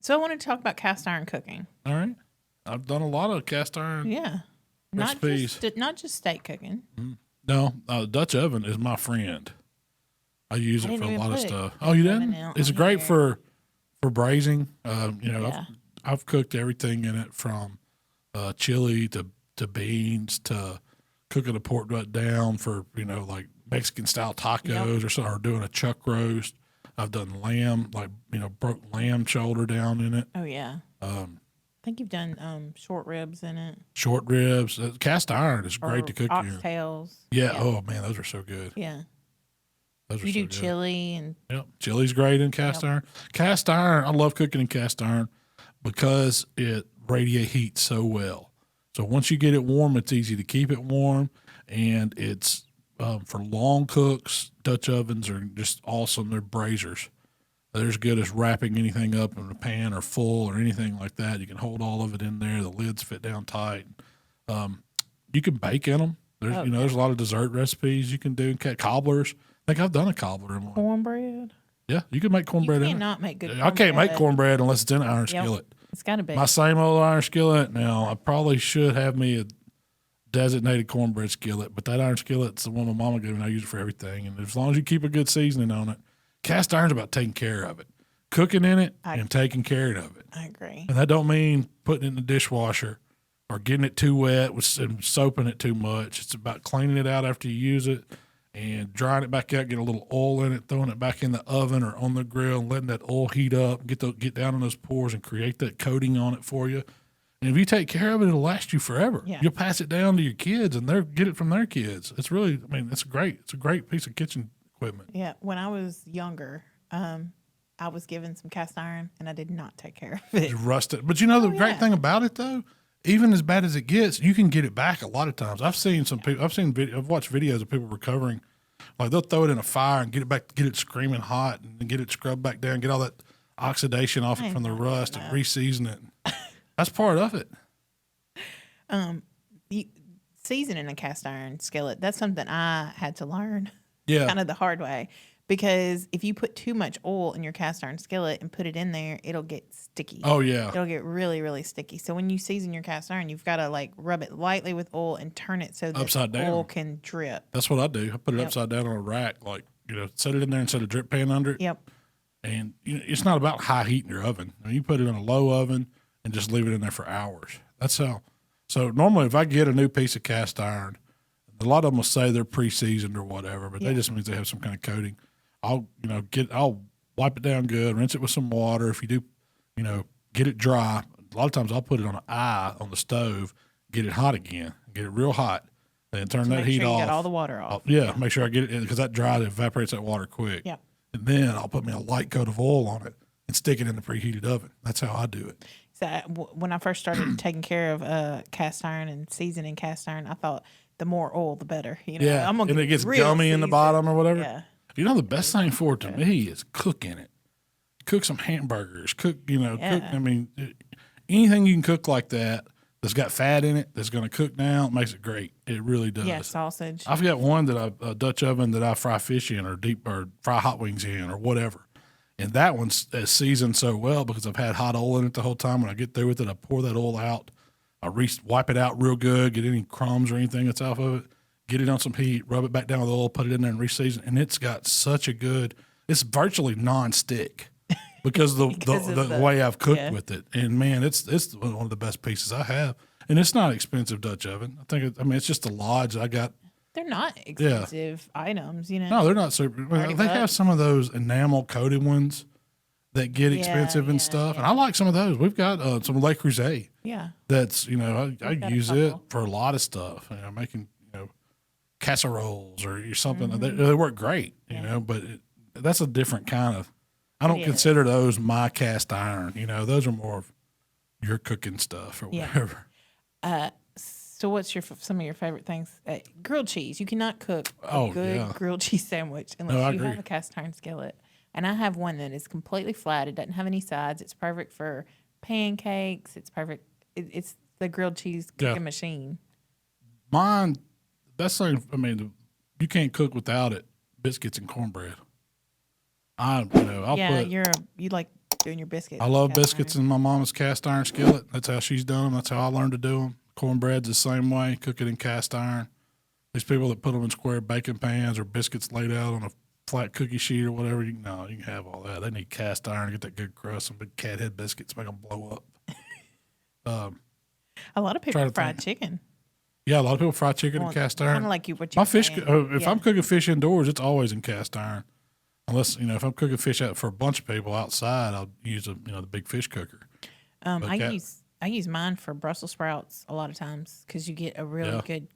So I want to talk about cast iron cooking. All right. I've done a lot of cast iron recipes. Not just steak cooking. No, Dutch oven is my friend. I use it for a lot of stuff. Oh, you didn't? It's great for braising. I've cooked everything in it from chili to beans to cooking a pork butt down for, like Mexican style tacos or doing a chuck roast. I've done lamb, broke lamb shoulder down in it. Oh, yeah. I think you've done short ribs in it. Short ribs. Cast iron is great to cook in. Oxtails. Yeah. Oh, man, those are so good. Yeah. Those are you so do good. chili and. Yep. Chili's great in cast iron. Cast iron, I love cooking in cast iron because it radiates heat so well. So once you get it warm, it's easy to keep it warm, and it's for long cooks. Dutch ovens are just awesome. They're braziers. They're as good as wrapping anything up in a pan or full or anything like that. You can hold all of it in there. The lids fit down tight. You can bake in them. There's there's a lot of dessert recipes you can do. Cobblers. I think I've done a cobbler in one. Cornbread. Yeah, you can make cornbread in it. You cannot make good cornbread. I can't make cornbread unless it's in an iron skillet. It's got to be. My same old iron skillet. Now, I probably should have me a designated cornbread skillet, but that iron skillet's the one my mama gave me, and I use it for everything. And as long as you keep a good seasoning on it, cast iron's about taking care of it, cooking in it, and taking care of it. I agree. And that don't mean putting it in the dishwasher or getting it too wet and soaping it too much. It's about cleaning it out after you use it and drying it back out, get a little oil in it, throwing it back in the oven or on the grill, and letting that oil heat up, get down in those pores and create that coating on it for you. And if you take care of it, it'll last you forever. Yeah. You'll pass it down to your kids, and they'll get it from their kids. It's really, it's great. It's a great piece of kitchen equipment. Yeah. When I was younger, I was given some cast iron, and I did not take care of it. You rust it. But the great thing about it, though, even as bad as it gets, you can get it back a lot of times. I've seen some people. I've watched videos of people recovering. Like they'll throw it in a fire and get it back, get it screaming hot, and then get it scrubbed back down, get all that oxidation off it from the rust, and re-season it. That's part of it. Seasoning a cast iron skillet, that's something I had to learn. Yeah, kind of the hard way. Because if you put too much oil in your cast iron skillet and put it in there, it'll get sticky. Oh, yeah. It'll get really, really sticky. So when you season your cast iron, you've got to rub it lightly with oil and turn it so that the oil can drip. That's what I do. I put it upside down on a rack, set it in there and set a drip pan under it. Yep. And it's not about high heat in your oven. You put it in a low oven and just leave it in there for hours. That's how. So normally if I get a new piece of cast iron, a lot of them will say they're pre-seasoned or whatever, but that just means they have some kind of coating. I'll wipe it down good, rinse it with some water. If you do, get it dry. A lot of times I'll put it on an eye on the stove, get it hot again, get it real hot, then turn that heat off. You get all the water off. Make sure I get it in because that dry, it evaporates that water quick. Yeah. And then I'll put me a light coat of oil on it and stick it in the preheated oven. That's how I do it. So when I first started taking care of cast iron and seasoning cast iron, I thought the more oil, the better. Yeah, I'm gonna and it gets gummy in the bottom or whatever. Yeah. The best thing for it to me is cooking it. Cook some hamburgers. Cook. Anything you can cook like that that's got fat in it that's going to cook now makes it great. It really does. Yeah, sausage. I've got one a Dutch oven that I fry fish in or fry hot wings in or whatever. And that one's seasoned so well because I've had hot oil in it the whole time. When I get through with it, I pour that oil out. I wipe it out real good, get any crumbs or anything that's off of it. Get it on some heat, rub it back down with oil, put it in there and re-season. And it's got such a good, it's virtually non-stick because of the way I've cooked with it. And man, it's one of the best pieces I have. And it's not an expensive Dutch oven. It's just a Lodge I got. They're not expensive items, No, they're not super. They have some of those enamel coated ones that get expensive and stuff. And I like some of those. We've got some Le Creuset. Yeah. That's, I use it for a lot of stuff. Making, casseroles or something. Mm-hmm. They work great, but that's a different kind of, I don't consider those my cast iron. Those are more of your cooking stuff or whatever. So what's some of your favorite things? Grilled cheese. You cannot cook a good grilled cheese sandwich unless you have a cast iron skillet. And I have one that is completely flat. It doesn't have any sides. It's perfect for pancakes. It's perfect. It's the grilled cheese cooking machine. Mine, best thing, you can't cook without it. Biscuits and cornbread. You like doing your biscuits. I love biscuits in my mama's cast iron skillet. That's how she's done them. That's how I learned to do them. Cornbread's the same way. Cook it in cast iron. These people that put them in square baking pans or biscuits laid out on a flat cookie sheet or whatever, you can have all that. They need cast iron to get that good crust. Some big cat head biscuits make them blow up. A lot of people fry chicken. Yeah, a lot of people fry chicken in cast iron. Kind of like what you're saying. If I'm cooking fish indoors, it's always in cast iron. Unless, if I'm cooking fish out for a bunch of people outside, I'll use the big fish cooker. I use mine for Brussels sprouts a lot of times because you get a really good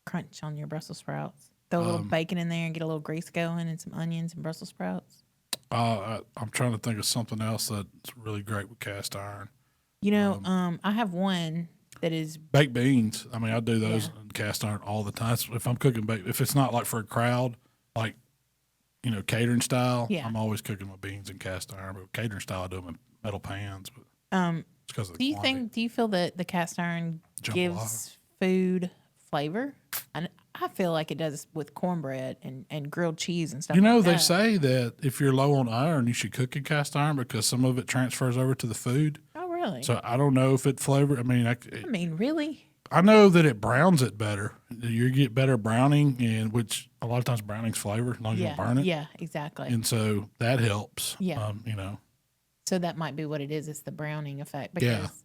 crunch on your Brussels sprouts. Throw a little bacon in there and get a little grease going and some onions and Brussels sprouts. I'm trying to think of something else that's really great with cast iron. I have one that is baked beans. I mean, I do those in cast iron all the time. If I'm cooking if it's not like for a crowd, like catering style, I'm always cooking my beans in cast iron. But catering style, I do them in metal pans. But it's because of the quantity. Do you feel that the cast iron gives food flavor? I feel like it does with cornbread and grilled cheese and stuff. They say that if you're low on iron, you should cook in cast iron because some of it transfers over to the food. Oh, really? So I don't know if it flavor. I mean, really? I know that it browns it better. You get better browning, and which a lot of times browning's flavor, as long as you don't burn it. Yeah, exactly. And so that helps. Yeah. So that might be what it is. It's the browning effect. Because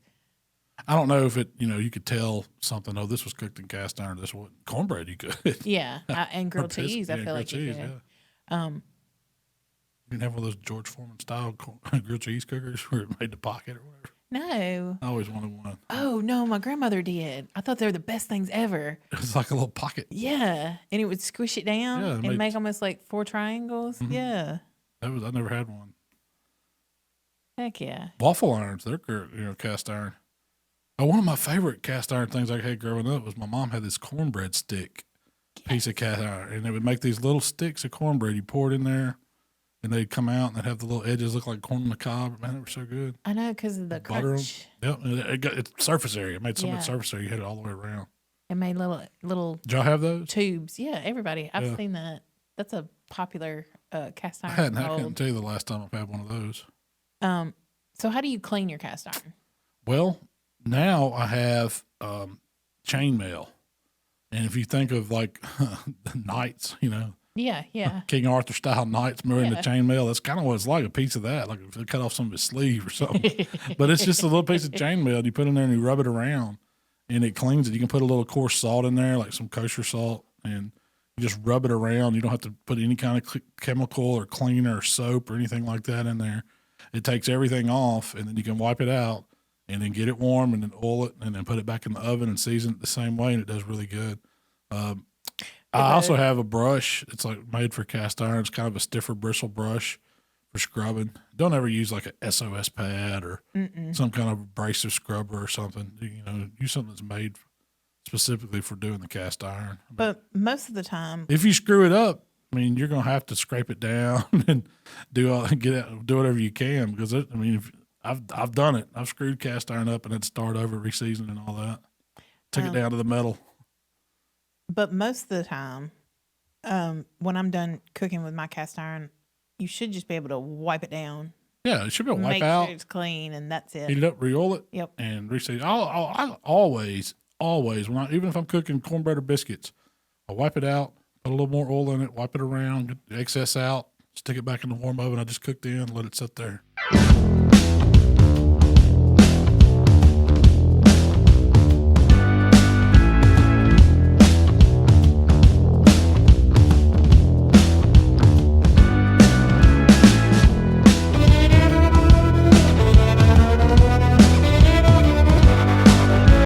I don't know if it, you could tell something. Oh, this was cooked in cast iron. This was cornbread. You could. Yeah, and grilled cheese. I feel like you could. You can have one of those George Foreman style grilled cheese cookers where it made the pocket or whatever. No. I always wanted one. Oh, no, my grandmother did. I thought they were the best things ever. It's like a little pocket. Yeah. And it would squish it down and make almost like 4 triangles. Mm-hmm. Yeah. I never had one. Heck yeah. Waffle irons, they're cast iron. Oh, one of my favorite cast iron things I had growing up was my mom had this cornbread stick piece of cast iron. And it would make these little sticks of cornbread. You pour it in there. And they'd come out and they'd have the little edges look like corn on the cob. Man, they were so good. I know, because of the crunch. Yep, it got its surface area. It made so much surface area. You had it all the way around. It made little. Did y'all have those? Tubes. Yeah, everybody. I've seen that. That's a popular cast iron. I couldn't tell you the last time I've had one of those. So how do you clean your cast iron? Well, now I have chainmail. And if you think of like the knights, Yeah. King Arthur style knights wearing the chainmail. That's kind of what it's like, a piece of that. Like if they cut off some of his sleeve or something. But it's just a little piece of chainmail. You put in there and you rub it around and it cleans it. You can put a little coarse salt in there, like some kosher salt, and you just rub it around. You don't have to put any kind of chemical or cleaner or soap or anything like that in there. It takes everything off, and then you can wipe it out and then get it warm and then oil it and then put it back in the oven and season it the same way, and it does really good. I also have a brush. It's like made for cast iron. It's kind of a stiffer bristle brush for scrubbing. Don't ever use like a SOS pad or some kind of abrasive scrubber or something. Use something that's made specifically for doing the cast iron. But most of the time, if you screw it up, you're gonna have to scrape it down and do whatever you can because I've done it. I've screwed cast iron up and then start over, reseason and all that. Took it down to the metal. But most of the time, when I'm done cooking with my cast iron, you should just be able to wipe it down. Yeah, it should be able to wipe out. out. Make sure it's clean, and that's it. Heat it up, re-oil it. Yep. And reseason. I always, even if I'm cooking cornbread or biscuits, I wipe it out, put a little more oil in it, wipe it around, get the excess out, stick it back in the warm oven I just cooked in, let it sit there.